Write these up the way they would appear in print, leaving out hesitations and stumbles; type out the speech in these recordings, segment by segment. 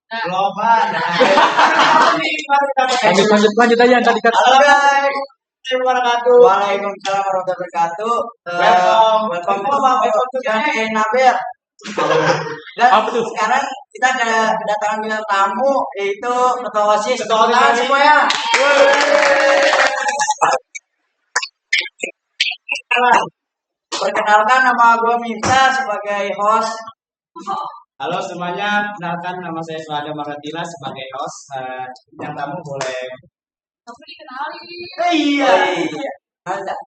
Global. Lanjut aja yang tadi kata. Halo guys. Waalaikumsalam warahmatullahi wabarakatuh. Welcome to Naber. Dan sekarang kita kedatangan bintang tamu yaitu ketua OSIS. Ketua semuanya. Perkenalkan, nama gue Minta sebagai host. Halo semuanya, kenalkan nama saya Suhada Maratila sebagai host. Yang tamu boleh. Kamu dikenalin. Iya. Ada.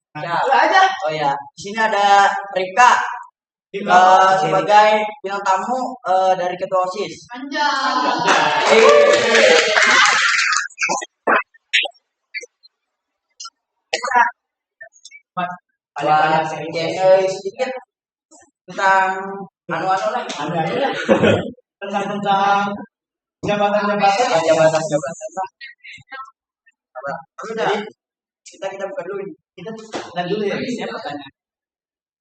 Aja. Oh ya, di sini ada Rika sebagai bintang tamu dari ketua OSIS. Anjay. Banyak sedikit tentang anu-anu lah. Tentang jabatan-jabatan. Jadi kita buka dulu. Kita dan dulu ya, siapa tanya?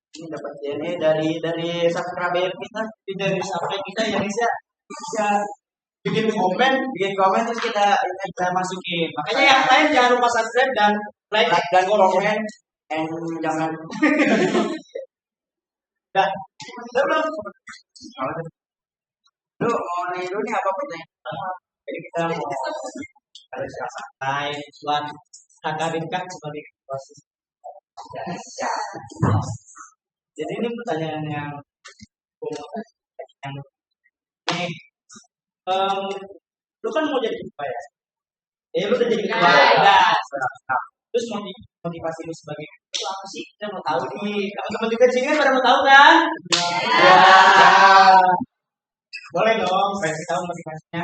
Ini dapat DNA dari subscriber kita. Dari subscriber kita yang bisa bikin komen terus kita masukin. Makanya yang lain jangan lupa subscribe dan like dan komen and jangan belum. Lu mau nanya dulu nih apa nih? Jadi kita mau harus santai buat kakak tingkat sebagai proses. Jadi ini pertanyaan yang ini lu kan mau jadi ketua ya? Lu udah jadi ketua ya? Terus motivasi lu sebagai ketua apa sih? Kita mau tahu nih. Teman-teman juga di sini pada mau tahu kan? Boleh dong, supaya kita tahu motivasinya.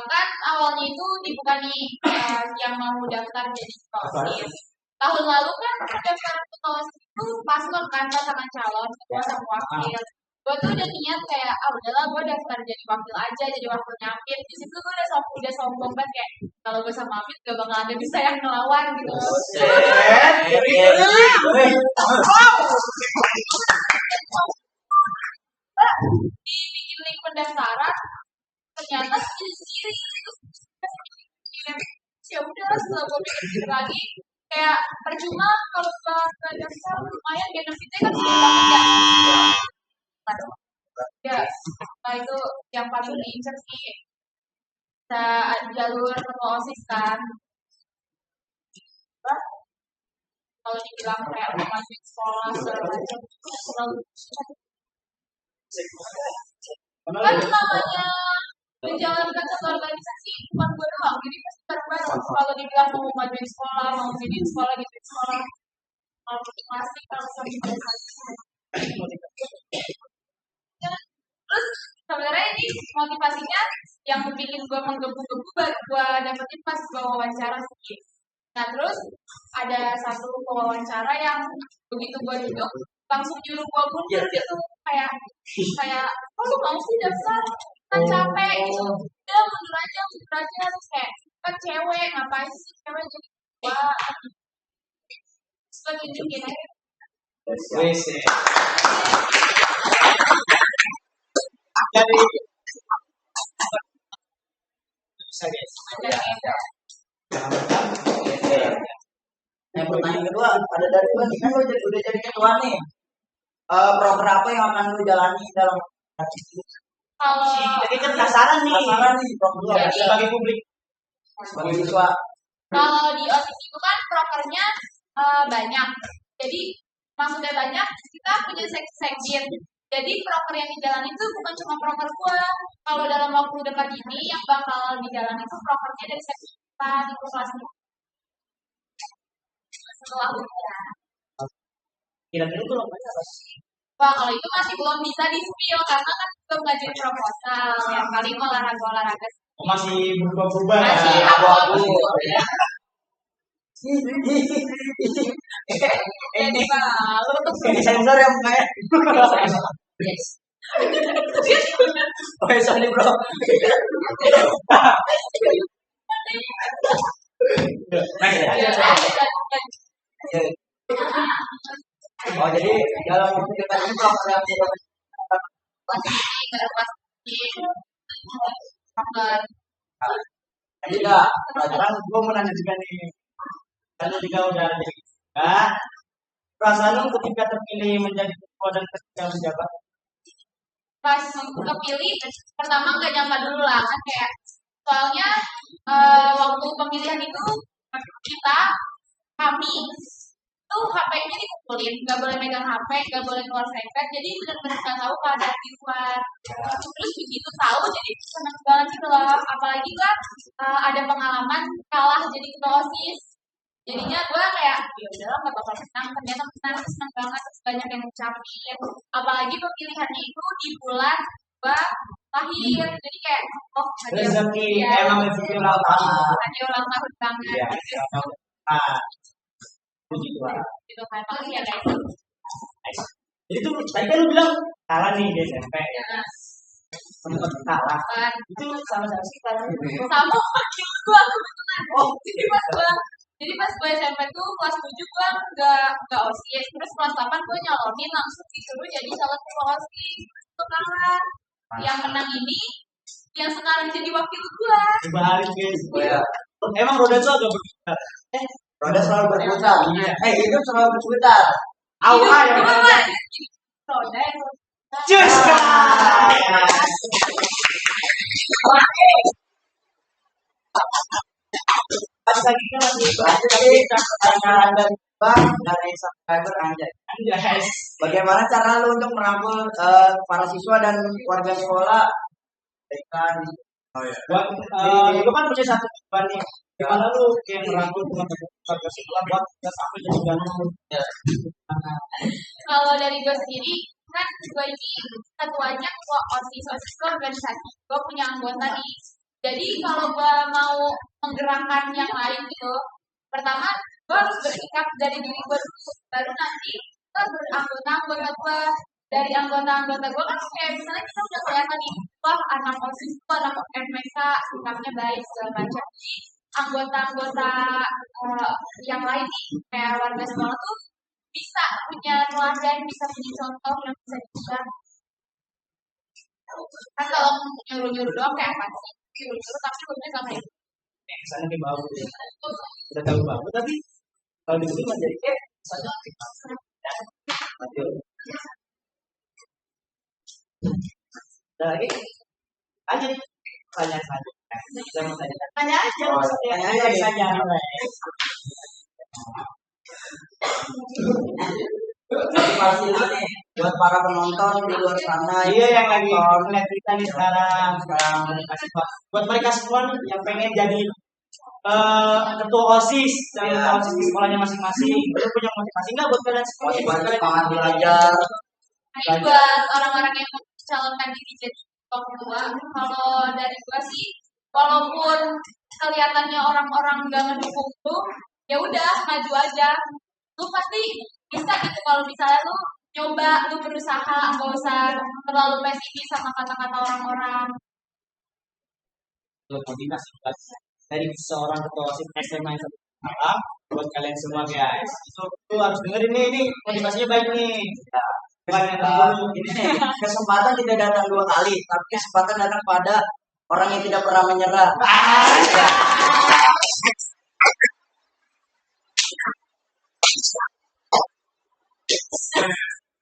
Kan awalnya itu dibuka nih yang mau daftar jadi ketua OSIS. Tahun lalu kan daftar ketua OSIS itu paslon kan pasangan calon ketua sama wakil. Gue tuh udah niat kayak udahlah gue daftar jadi wakil aja, jadi wakilnya Afid. Di situ gue udah sombong banget kayak kalau gue sama Afid gak bakal ada bisa yang ngelawan gitu. Dibikin link pendaftaran ternyata sendiri. Ya udah setelah gue pikir lagi kayak percuma kalau gak daftar, lumayan benefitnya kan sedikit banget ya. Nah itu yang paling diincar sih jalur ketua OSIS kan. Kalau dibilang kayak masuk sekolah segala macam terlalu kan namanya menjalankan satu organisasi bukan gue doang, jadi pasti bareng-bareng. Kalau dibilang mau majuin sekolah, mau jadiin sekolah gitu sekolah, kalau pasti kalau sampai terus sebenarnya ini motivasinya yang bikin gue menggebu-gebu baru gue dapetin pas gue wawancara sih. Nah terus ada satu wawancara yang begitu gue duduk langsung nyuruh gue mundur gitu, kayak lu mau sih daftar kan capek gitu, udah mundur aja terus kayak kan cewek ngapain sih cewek jadi wah suka tunjukin aja. Jadi bisa guys. Yang pertanyaan kedua ada dari gue nih, kan lu udah jadi ketua nih. Program apa yang akan lu jalani dalam jadi kan penasaran nih program sebagai publik, sebagai siswa. Kalau di OSIS itu kan prokernya banyak, jadi maksudnya banyak kita punya sekjen. Jadi proker yang dijalani itu bukan cuma proker gua. Kalau dalam waktu dekat ini yang bakal dijalani itu prokernya dari seksi kita di kelas setelah ujian. Kira-kira itu lompatnya apa sih? Wah kalau itu masih belum bisa di spill karena kan belum ngajuin proposal. Yang paling olahraga. Masih berubah-ubah ya? Masih abu-abu. Ini sensor yang kayak yes. Oh sorry bro. Oh jadi dalam waktu dekat ini program kan. Tidak. Sekarang gue mau nanya juga nih. Karena juga udah jadi ketua. Perasaan lu ketika terpilih menjadi ketua dan ketika menjabat? Pas kepilih pertama nggak nyangka dulu lah kan kayak soalnya waktu pemilihan itu kami tuh HP-nya dikumpulin, nggak boleh megang HP, nggak boleh keluar iPad, jadi benar-benar nggak tahu keadaan di luar. Terus begitu tahu, jadi senang banget gitu loh. Apalagi kan ada pengalaman kalah jadi ketua OSIS. Jadinya gue kayak ya udahlah nggak bakal menang, ternyata menang, senang banget, terus banyak yang ngucapin. Apalagi pemilihannya itu di bulan gue lahir, jadi kayak oh Rezeki ya, emang rezeki ulang tahun. hadiah ulang tahun banget. Iya. Ah, puji Tuhan. Gitu kan, makasih ya guys. Jadi tuh tadi kan lu bilang kalah nih di SMP. Ya, Sempat kalah. kan. Itu sama siapa sih kalah? Sama wakil gue kebetulan. Jadi pas gue SMP tuh kelas 7 gue nggak OSIS, terus kelas 8 gue nyalonin langsung disuruh jadi salah satu OSIS. Itu kalah. Yang menang ini yang sekarang jadi wakil gue. Dibalik guys. Iya. Emang roda itu agak berputar. Roda selalu berputar. Hidup selalu berputar. Awal ya. Roda yang Cus. Pas lagi kan lagi Saran dari Bang dari subscriber Anjay. guys. Bagaimana cara lu untuk merangkul para siswa dan warga sekolah? Kan. Buat lu kan punya satu tujuan nih. Gimana lu yang merangkul teman-teman warga sekolah buat kita sampai jadi gandum? kalau dari gue sendiri kan gue ini ketuanya ketua OSIS organisasi gue punya anggota nih jadi kalau gue mau menggerakkan yang lain gitu pertama gue harus bersikap dari diri gue dulu baru nanti gue beranggota gue dari anggota gue kan kayak misalnya kita udah kelihatan nih wah anak OSIS tuh anak MMK sikapnya baik segala macam anggota-anggota yang lain nih kayak warga sekolah tuh bisa punya teladan, bisa punya contoh yang bisa dicoba. Kan kalau nyuruh-nyuruh doang kayak apa sih? Nyuruh-nyuruh tapi sebenarnya sama itu. Misalnya kayak bau gitu. Udah tahu bau tapi kalau di sini jadi kayak misalnya Nah, lagi lanjut tanya saja. Tanya aja, tanya aja. Motivasi lu nih buat para penonton di luar sana. Iya yang lagi ngeliat kita nih sekarang kasih buat mereka semua nih yang pengen jadi ketua OSIS dari OSIS di sekolahnya masing-masing. Lu punya motivasi nggak buat kalian semua? Motivasi semangat belajar. Nah, buat orang-orang yang mencalonkan diri jadi ketua, kalau dari gua sih, walaupun kelihatannya orang-orang nggak ngedukung lu, ya udah maju aja. Lu pasti bisa gitu kalau misalnya lu coba, lu berusaha, nggak usah terlalu pesimis sama kata-kata orang-orang. Motivasi dari seorang ketua OSIS SMA yang malam buat kalian semua guys. Itu harus dengerin nih, ini motivasinya baik nih. Ini kesempatan tidak datang dua kali, tapi kesempatan datang pada orang yang tidak pernah menyerah.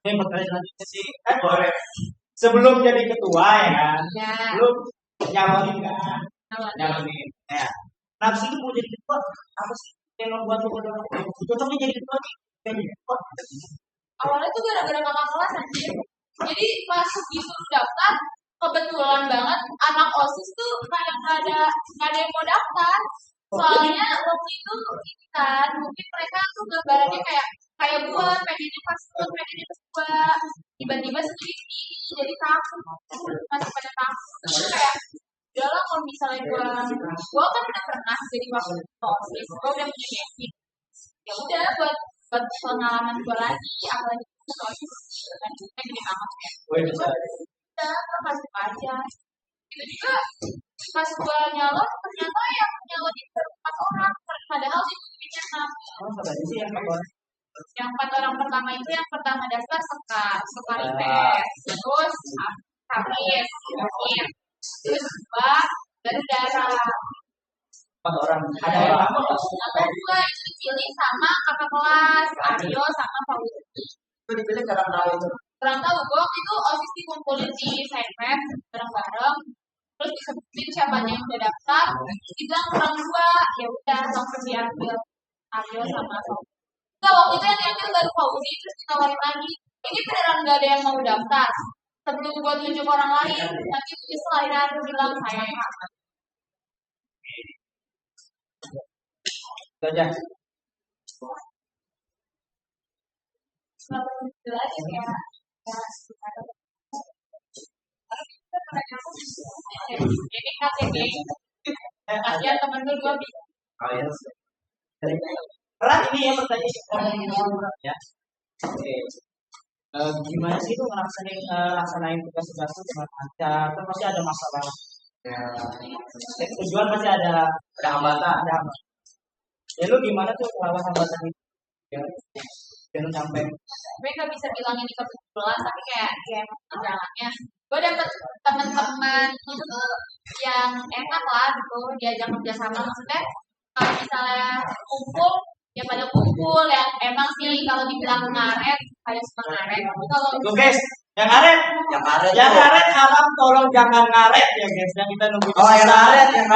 Ini pertanyaan selanjutnya sih, kan boleh. Sebelum jadi ketua ya kan, Ya. lu nyalonin kan, nyalonin. Ya. Nah, sih lu mau jadi ketua, apa sih yang membuat lu cocoknya jadi ketua nih? Jadi ketua. Awalnya tuh gara-gara kakak kelas anjir. Jadi pas disuruh daftar, kebetulan banget anak OSIS tuh kayak nggak ada yang mau daftar. Soalnya waktu itu ini kan mungkin mereka tuh gambarannya kayak gua pengennya pas gua tiba-tiba sendiri jadi takut masih pada takut terus kayak udahlah kalau misalnya gua kan udah pernah jadi wakil OSIS gua udah punya basic ya udah buat pengalaman gua lagi apalagi OSIS kan kayak gini amat ya udah gua masuk aja itu juga pas gua nyalon ternyata yang nyalon itu 4 orang padahal itu punya 6 yang 4 orang pertama itu yang pertama daftar sekar IPS terus Kamis terus gua dari daerah. 4 orang. Ada orang apa? Yang kedua itu dipilih sama kakak kelas Aryo sama Fauzi. Itu dipilih karena itu. Kurang tahu, gue waktu itu OSIS dikumpulin di Saipan bareng-bareng. Terus disebutin siapanya yang udah daftar. Terus dibilang kurang 2, ya udah langsung diambil Aryo sama Fauzi. Nah waktu itu yang diambil baru Fauzi, terus ditawarin lagi. Ini beneran gak ada yang mau daftar. Sebelum gue tunjuk orang lain, nanti nyesel akhirnya aku bilang saya yang akan. Itu aja. Jelas ya. Ini KTP. Kasihan temen gue bisa. Berat ini ya pertanyaan ya. Oke. Gimana sih itu ngelaksanain tugas-tugas itu dengan lancar? Kan pasti ada masalah. Ya, tujuan pasti ada hambatan. Ya lu gimana tuh melawan hambatan itu? Ya, jangan sampai. Gue gak bisa bilang ini kebetulan, tapi kayak ya emang perjalanannya. Gue dapet teman-teman itu yang enak lah gitu, diajak kerjasama. Maksudnya kalau misalnya kumpul, ya pada kumpul ya. Emang sih kalau dibilang ngaret, kayak suka ngaret. Tapi kalau Tuh guys, yang ngaret, harap tolong jangan ngaret ya guys. Yang kita nunggu. Oh yang ngaret. Ya,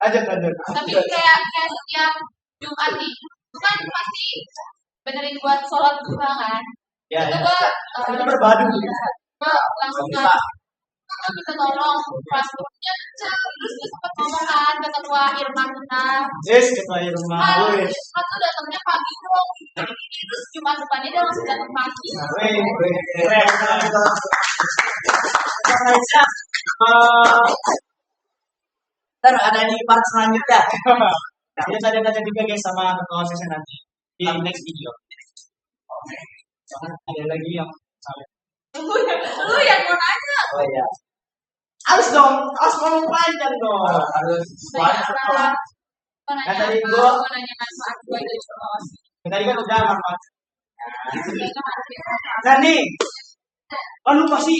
lanjut. tapi kayak setiap Jumat nih, itu kan pasti benerin buat sholat duha kan. Ya, Itu ya. gue Berbadu. gue langsung kita tolong pas grupnya terus dia sempat ngomong kan ke ketua Irma kita. Yes, ketua Irma. Wes. Aku datangnya pagi dong. Terus Jumat depannya dia langsung datang pagi. Keren. Ntar ada di part selanjutnya. Kita tanya juga guys sama ketua OSIS nanti di next video. Ada lagi yang salah. Lu yang mau nanya. Oh iya. Harus ngomong panjang dong. Harus banyak. Nanya tadi apa? gua- Mau nanya manfaat gue dari Sos. Tadi kan udah manfaat. Nah nih, kan lu pasti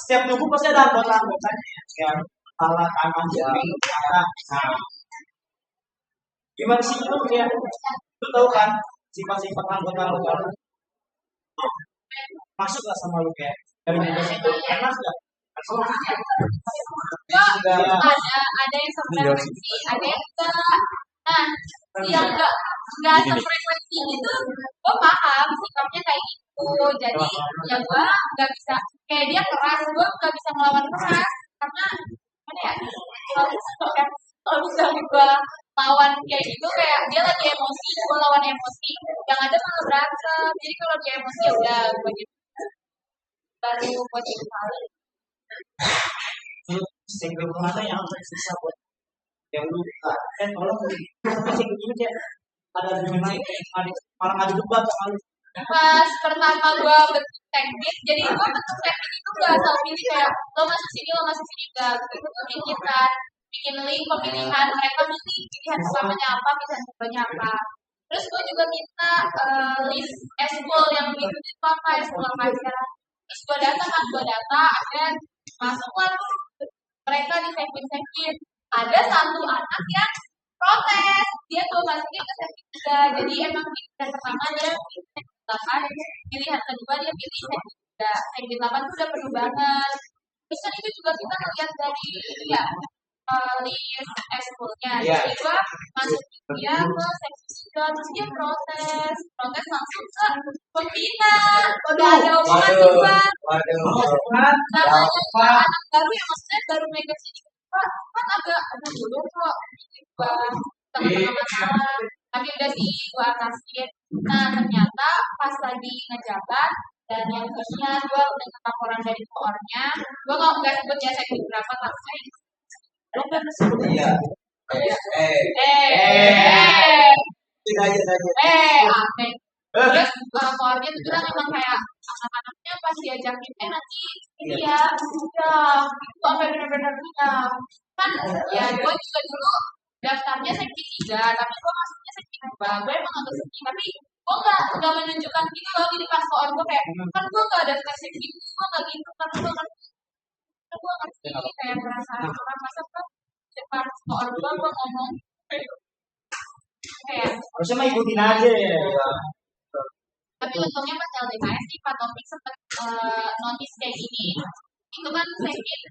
setiap tubuh pasti ada anggota-anggotanya ya. Kepala, tangan, jari, cara. Nah, gimana sih lu ya? Lu tahu kan sifat-sifat anggota-anggota lu? Masuk gak sama lu kayak dari tugas itu? Enak gak? Enggak, ada yang sefrekuensi, ada yang enggak. Nah, yang enggak sefrekuensi itu, gue paham sikapnya kayak gitu. Jadi, ya gue nggak bisa kayak dia keras, gue nggak bisa melawan keras karena mana ya? Kalau misalnya gue lawan kayak gitu, kayak dia lagi emosi, gue lawan emosi, yang ada malah berantem. Jadi kalau dia emosi ya udah gue gitu. Baru gue kali. Single mana yang susah buat yang lu tolong masih begini ya ada gimana ada malah ngadu debat sama lu. Pas pertama gue bentuk teknik, jadi gue bentuk teknik itu gak asal pilih kayak lo masuk sini gak, itu tuh bikin link pemilihan, mereka milih pilihan pertamanya apa, pilihan keduanya apa. Terus gue juga minta list eskul yang diikuti itu apa, eskul apa aja. Terus gue data, akhirnya masuklah mereka di segmen. Ada satu anak yang protes, dia gue masukin ke segmen 3. Jadi emang pilihan pertama dia pilih segmen 8, pilihan kedua dia pilih segmen 3. Segmen 8 itu udah penuh banget. Terus kan itu juga kita ngeliat dari ya list eskulnya. Jadi gue masukin dia ke segmen 3, terus dia protes langsung ke pembina. Udah ada omongan debat. Namanya anak baru ya, maksudnya baru megang sini. Kan agak dulu kok teman-teman, tapi udah sih gue atasin. Nah ternyata pas lagi ngejabat dan yang punya gue udah laporan dari koornya, gue nggak sebut ya saya berapa tapi lo kan sebut Iya. aneh. Terus koornya itu bilang emang kayak anak-anaknya pas diajakin nanti ini ya udah itu sampai benar-benar bilang kan ya gue juga dulu daftarnya segmen 3 tapi gue masuknya segmen 2. Gue emang agak sedih tapi gue nggak menunjukkan gitu loh di depan koor gue kayak kan gue nggak daftar segmen 2, gue nggak gitu kan gue kan tuh gue ngerti kayak merasa orang masa tuh depan soal gue ngomong kayak Harusnya mah ikutin aja ya. tapi untungnya pas LDKS sih Pak Topik sempat notice kayak gini itu kan sakit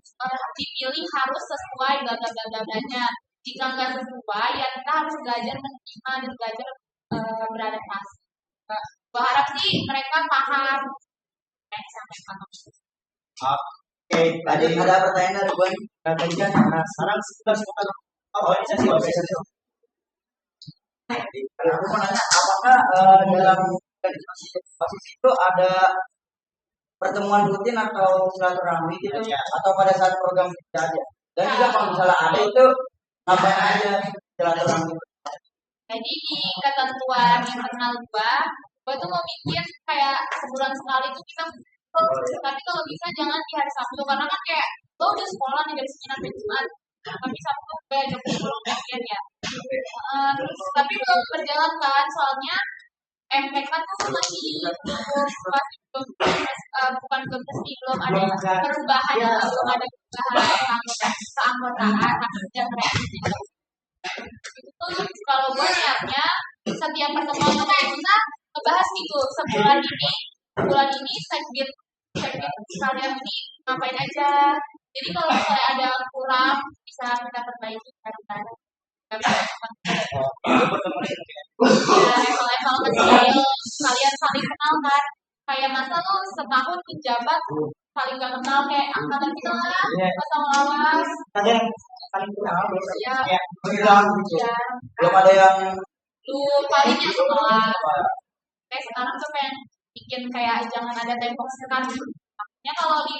dipilih harus sesuai bla bla bla bla blanya jika nggak sesuai ya kita harus belajar menerima dan belajar beradaptasi. Gue harap sih mereka paham sampai Pak Topik. Oke, Tadi ada pertanyaan dari gue. tadi kan sekarang kita sebutan organisasi. Aku mau nanya, apakah dalam organisasi itu ada pertemuan rutin atau silaturahmi gitu Ya. atau pada saat program kita aja? Dan juga kalau misalnya ada itu ngapain aja silaturahmi? Jadi di ketentuan internal gua tuh mau bikin kayak sebulan sekali tuh kita tapi kalau bisa jangan di hari Sabtu karena kan kayak lo udah sekolah nih dari Senin sampai Jumat tapi Sabtu gue ajak pulang weekend ya. Terus tapi belum berjalan kan soalnya MPK tuh masih bukan belum resmi belum ada perubahan belum ada perubahan keanggotaan dan mereka itu kalau gue niatnya setiap pertemuan tuh kayak kita ngebahas gitu bulan ini sekbid kalian ini ngapain aja jadi kalau misalnya ada kurang bisa kita perbaiki kan level kecil kalian saling kenal kan kayak masa lu setahun menjabat saling gak kenal kayak angkatan kita lah atau lawas Kalian saling kenal ya Bilang gitu. ya Belum ada yang lu palingnya sekolah kayak sekarang tuh pengen bikin kayak jangan ada tembok sekali makanya kalau di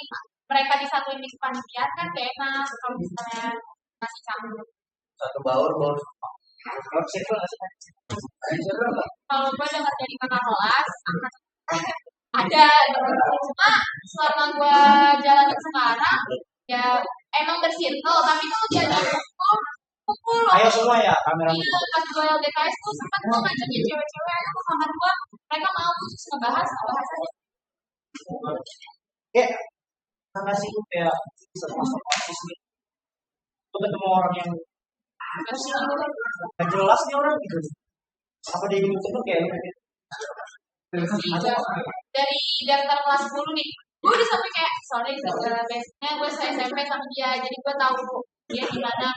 mereka disatuin di kepanitiaan kan gak enak kalau misalnya masih campur satu baur bos. kalau gue dengar dari kakak kelas ada cuma selama gue jalanin sekarang ya emang bersirkel tapi kalau dia kumpul loh Ayo semua ya kamera. iya pas gue LDKS tuh sempat gue ngajakin cewek-cewek ke kamar gue mereka mau terus ngebahas aja Kayak karena sih kayak bisa masuk office nih. Tuh ketemu orang yang gak jelas nih orang gitu. Apa dia gitu kayak dari daftar kelas 10 nih gue udah sampai kayak sorry biasanya gue SMP sama dia jadi gue tahu dia gimana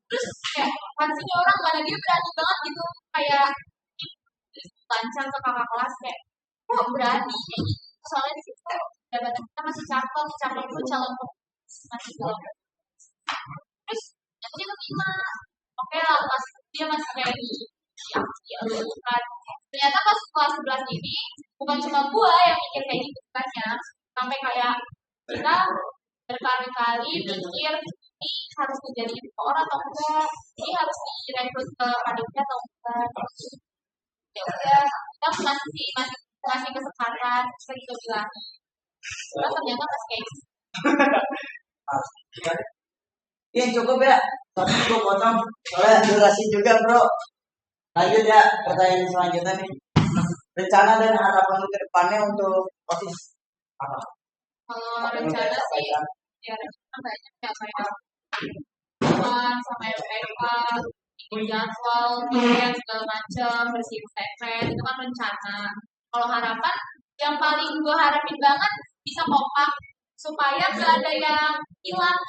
terus kayak pastinya orang mana dia berani banget gitu kayak lancar ke kakak kelas kayak kok berani kayak gitu soalnya di situ jabatan kita masih cakep itu calon masih belum terus aku dia terima oke lah pas dia masih kayak gini ya kan ternyata pas kelas 11 ini bukan cuma gua yang mikir kayak gitu katanya sampai kayak kita berkali-kali mikir ini harus menjadi orang atau enggak ini harus direkrut ke panitia atau enggak ya udah kita masih kesempatan kita juga bilang terus ternyata masih kayak gitu Iya cukup ya. Tapi gue potong soalnya durasi juga bro. Lanjut ya pertanyaan selanjutnya nih. Rencana dan harapan ke depannya untuk OSIS apa? kalau rencana sih ya rencana banyak ya kayak sama MPK ikut jadwal kayak segala macam bersihin CV itu kan rencana kalau harapan yang paling gue harapin banget bisa kompak supaya gak ada yang hilang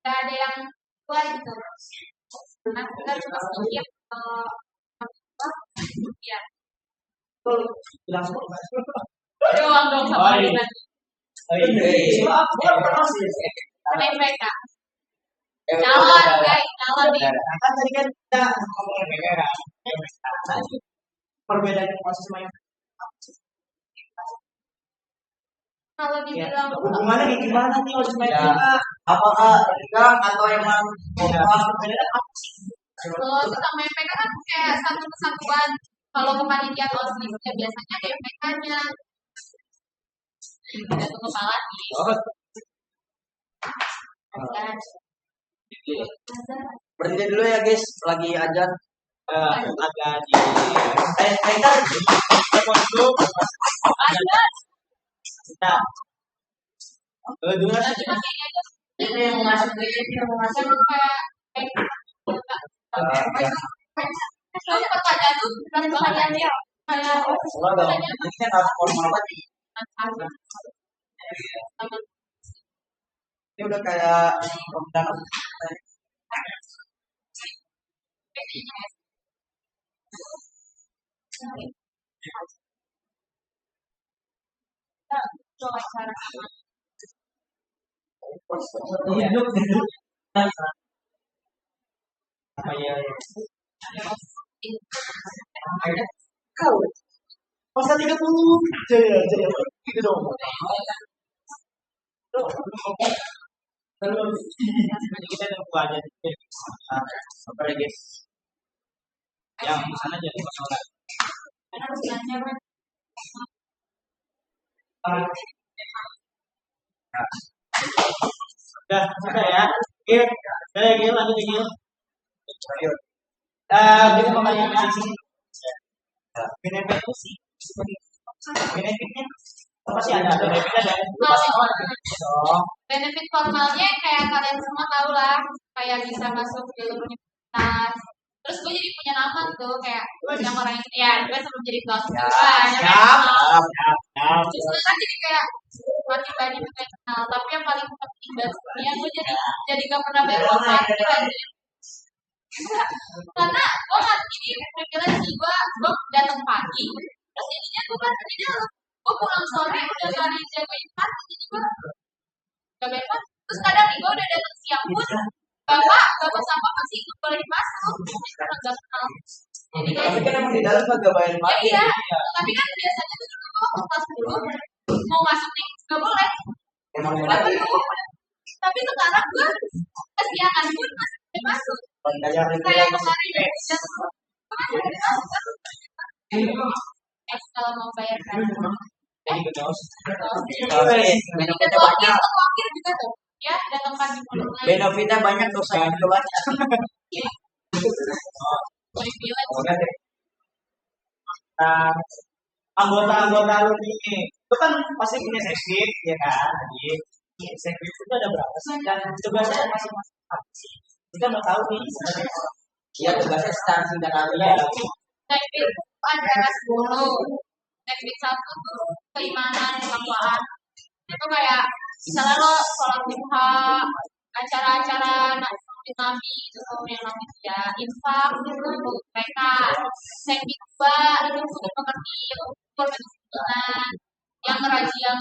gak ada yang keluar gitu karena kita cuma sedikit ya bilang semua. doang dong sama dengan MPK calon guys calon nih Kan tadi kan kita ngomongin mereka kan. Perbedaan proses main. kalau dibilang Hubungannya kayak gimana nih proses main Ya. kita? Apakah tegang atau emang kompak? kalau sama MPK kan kayak satu kesatuan kalau kepanitiaan OSIS ya biasanya ada MPK-nya ada tuh kepala nih Berhenti dulu ya guys, lagi ajan. Ada di telepon dulu. ada Kita Dulu kan Nanti pakainya aja Itu yang mau masuk ini yang mau masuk. kayak soalnya pas ada tuh bukan sekalian dia kayak Kalau dong, ini kan harus formal lagi. Ini udah kayak pembukaan. coba cara apa ya? Kau Pasal 30. Jaya, jaya. Gitu dong. Terus kita tunggu aja. Apa lagi guys? Yang di sana jadi masalah. harus belajar Udah, sudah ya. Oke, saya Gil, lanjut Gil. Kita pertanyaannya sih. Benefitnya sih. Benefitnya pasti ada benefitnya dan pasti kalau benefit formalnya kayak kalian semua tahu lah kayak bisa masuk ke universitas terus gue jadi punya nama tuh kayak yang orang ya gue sebelum jadi kelas terus kan jadi kayak makin banyak yang kenal tapi yang paling penting banget gue jadi gak pernah bayar parkir aja karena gue nggak ini privilege gue datang pagi terus jadinya gue kan jadinya gue pulang sore udah gak ada yang jagain parkir jadi gue gak bayar parkir terus kadang nih gue udah datang siang pun bapak sampah masih boleh masuk karena gak kenal jadi tapi kan emang di dalam kagak bayar ya parkir. iya tapi kan biasanya tuh dulu gue waktu kelas 10 mau masuk nih gak boleh Emang tapi murah. tapi sekarang gue kesiangan pun masih boleh masuk Bayar kayak kemarin kalau mau bayar kan jadi kedos. jadi ketua wakil juga tuh ya datang pagi pulang lagi Benefitnya banyak tuh saya juga banyak. privilege Anggota-anggota lu ini itu kan pasti punya seksit ya kan? Jadi seksit itu ada berapa sih dan tugasnya masing-masing apa sih? Kita mau tahu nih sebenarnya. Iya tugasnya secara singkat aja. teknik ada 10 teknik 1 tuh keimanan ketakwaan itu kayak misalnya lo sholat duha acara-acara nabi itu yang namanya ya infak itu untuk mereka teknik 2 itu untuk mengerti kepentingan yang ngerajia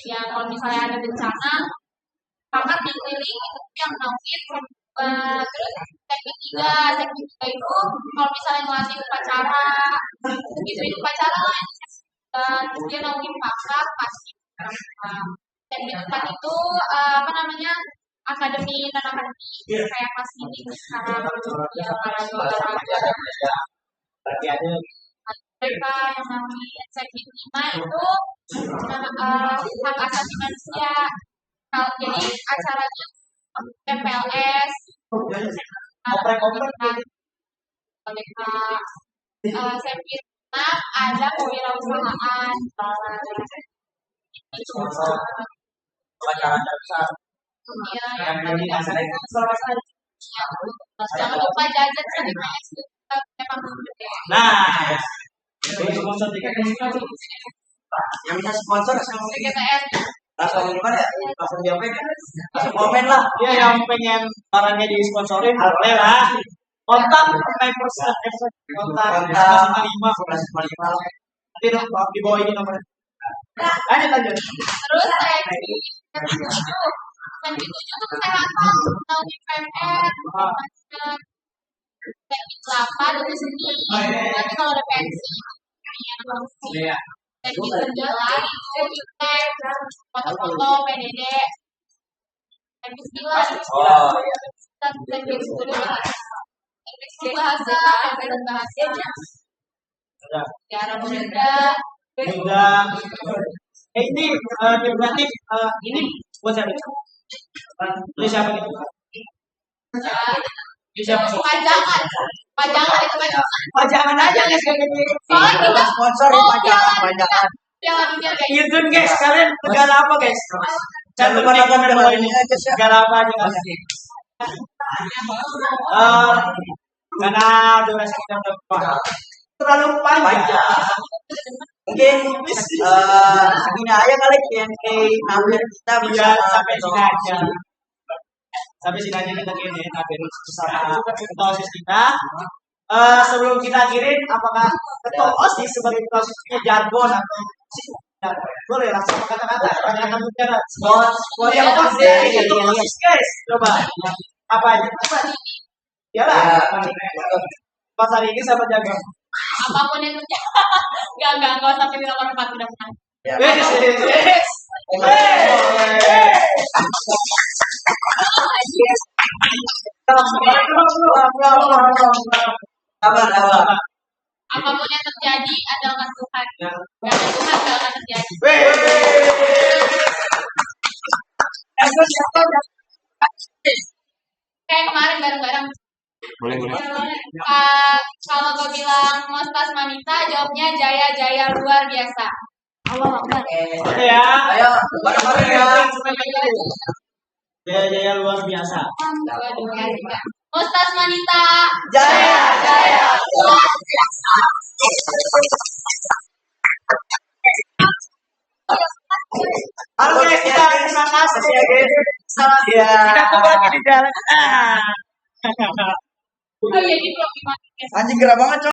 ya kalau misalnya ada bencana kamar dikeliling itu yang naufin terus teknik 3 itu kalau misalnya ngelatih upacara gitu upacara lah terus dia naufin pakar pasti teknik 4 itu apa namanya akademi dan akademi kayak pas ini sekarang ya para Berarti ada mereka yang namanya teknik 5 itu hak asasi manusia jadi acaranya MPLS oprek-oprek mereka servis ada kewirausahaan itu Acara besar. ya yang jadi dasarnya jangan lupa jajan sanitizer memang nah jadi sponsor tiket Yang bisa sponsor sama GTS langsung gimana ya? Langsung jawabin ya? Langsung komen lah. ya yang pengen barangnya disponsorin boleh lah kontak kontak 5 5. nanti dong di bawah ini nomornya lanjut terus teknik 7 tuh kesehatan tahun PMR teknik 8 itu seni nanti kalau ada pensi iya teknik 9 itu iptek foto-foto PDD teknik 9 Oh, teknik 10 teknik bahasa dan bahasa ada sejarah muda juga ini divulatif ini buat siapa ini siapa nih ini siapa pajangan itu pajangan pajangan aja guys kayak gini soalnya kita sponsor ya pajangan. Piala Dunia guys. Irgun guys, kalian negara apa guys? Jangan lupa nonton film ini aja sih. Negara apa aja guys? Karena durasi kita udah terlalu panjang. Mungkin segini aja kali Q&A nampil kita Iya, bersama sampai sini aja. Sampai sini aja kita Q&A nampil bersama ketua OSIS kita. Sebelum kita akhirin, apakah ketua OSIS sebagai ketua OSIS punya jargon atau boleh langsung kata-kata bicara. sport Yang yang pasti ketua OSIS guys, coba apa aja? Ya lah. Pas hari ini sama jago. Apapun itu enggak sampai bilang orang empat udah pernah. sabar. Apapun yang terjadi adalah Tuhan. Gak ada Tuhan gak akan terjadi. Kayak kemarin bareng-bareng. Boleh. Kalau gue bilang Mostas Manita, jawabnya Jaya luar biasa. Allah Akbar. Oke ya. Ayo bareng-bareng ya. Jaya luar biasa. Mostas Manita. Jaya luar biasa. Halo guys, kita terima kasih ya guys. Ya. Kita ketemu lagi di jalan. Oh iya, gitu. Anjing gerah banget, Cok.